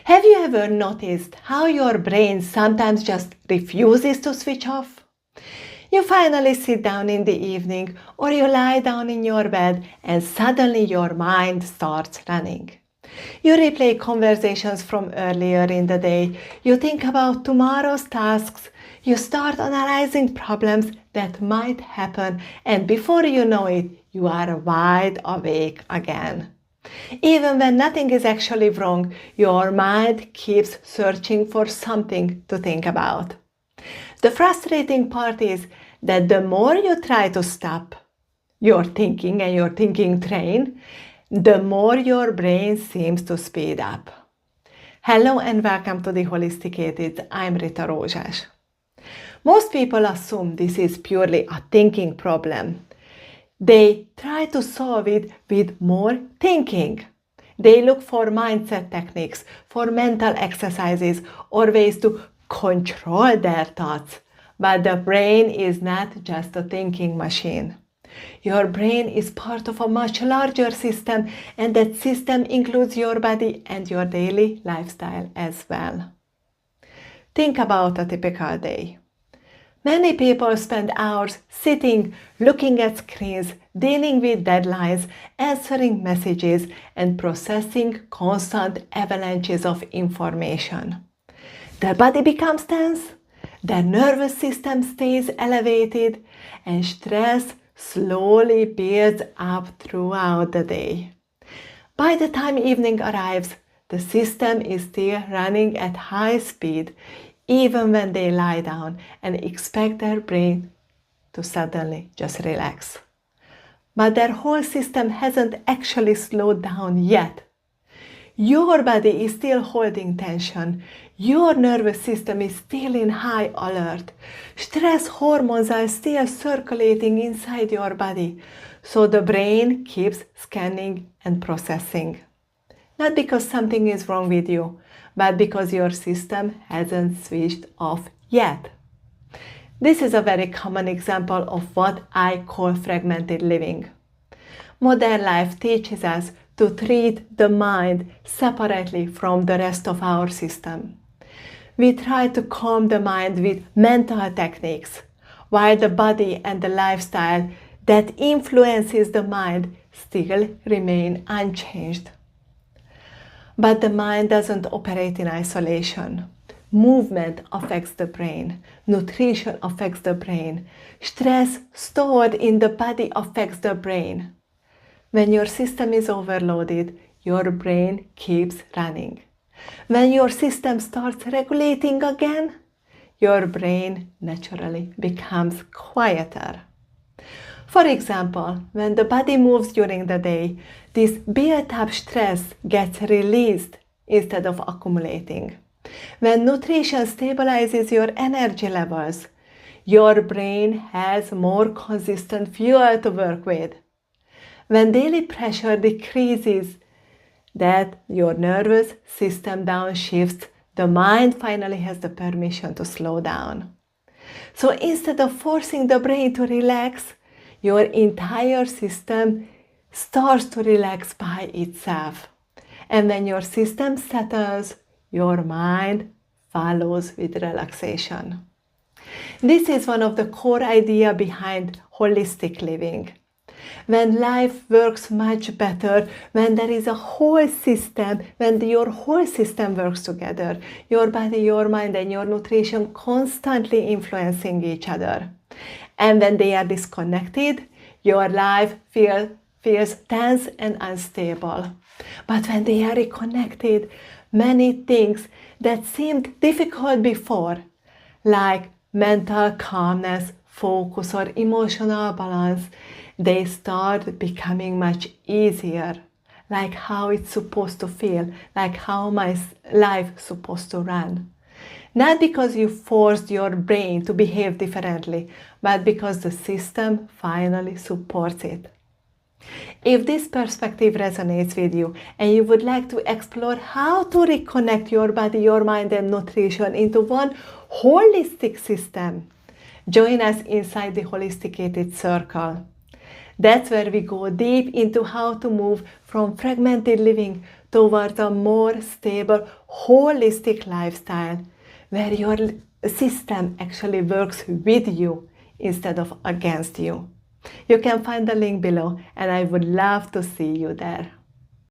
Have you ever noticed how your brain sometimes just refuses to switch off? You finally sit down in the evening or you lie down in your bed and suddenly your mind starts running. You replay conversations from earlier in the day, you think about tomorrow's tasks, you start analyzing problems that might happen, and before you know it, you are wide awake again. Even when nothing is actually wrong, your mind keeps searching for something to think about. The frustrating part is that the more you try to stop your thinking and your thinking train, the more your brain seems to speed up. Hello and welcome to the Holisticated. I'm Rita Rózsás. Most people assume this is purely a thinking problem. They try to solve it with more thinking. They look for mindset techniques, for mental exercises, or ways to control their thoughts. But the brain is not just a thinking machine. Your brain is part of a much larger system, and that system includes your body and your daily lifestyle as well. Think about a typical day. Many people spend hours sitting, looking at screens, dealing with deadlines, answering messages, and processing constant avalanches of information. Their body becomes tense, their nervous system stays elevated, and stress slowly builds up throughout the day. By the time evening arrives, the system is still running at high speed, even when they lie down and expect their brain to suddenly just relax. But their whole system hasn't actually slowed down yet. Your body is still holding tension. Your nervous system is still in high alert. Stress hormones are still circulating inside your body. So the brain keeps scanning and processing. Not because something is wrong with you, but because your system hasn't switched off yet. This is a very common example of what I call fragmented living. Modern life teaches us to treat the mind separately from the rest of our system. We try to calm the mind with mental techniques, while the body and the lifestyle that influences the mind still remain unchanged. But the mind doesn't operate in isolation. Movement affects the brain. Nutrition affects the brain. Stress stored in the body affects the brain. When your system is overloaded, your brain keeps running. When your system starts regulating again, your brain naturally becomes quieter. For example, when the body moves during the day, this built-up stress gets released instead of accumulating. When nutrition stabilizes your energy levels, your brain has more consistent fuel to work with. When daily pressure decreases, that your nervous system downshifts, the mind finally has the permission to slow down. So instead of forcing the brain to relax, your entire system starts to relax by itself. And when your system settles, your mind follows with relaxation. This is one of the core ideas behind holistic living. When life works much better, when there is a whole system, when your whole system works together, your body, your mind, and your nutrition constantly influencing each other. And when they are disconnected, your life feels tense and unstable. But when they are reconnected, many things that seemed difficult before, like mental calmness, focus, or emotional balance, they start becoming much easier, like how it's supposed to feel, like how my life is supposed to run. Not because you forced your brain to behave differently, but because the system finally supports it. If this perspective resonates with you and you would like to explore how to reconnect your body, your mind, and nutrition into one holistic system, join us inside the Holisticated Circle. That's where we go deep into how to move from fragmented living towards a more stable, holistic lifestyle where your system actually works with you instead of against you. You can find the link below, and I would love to see you there.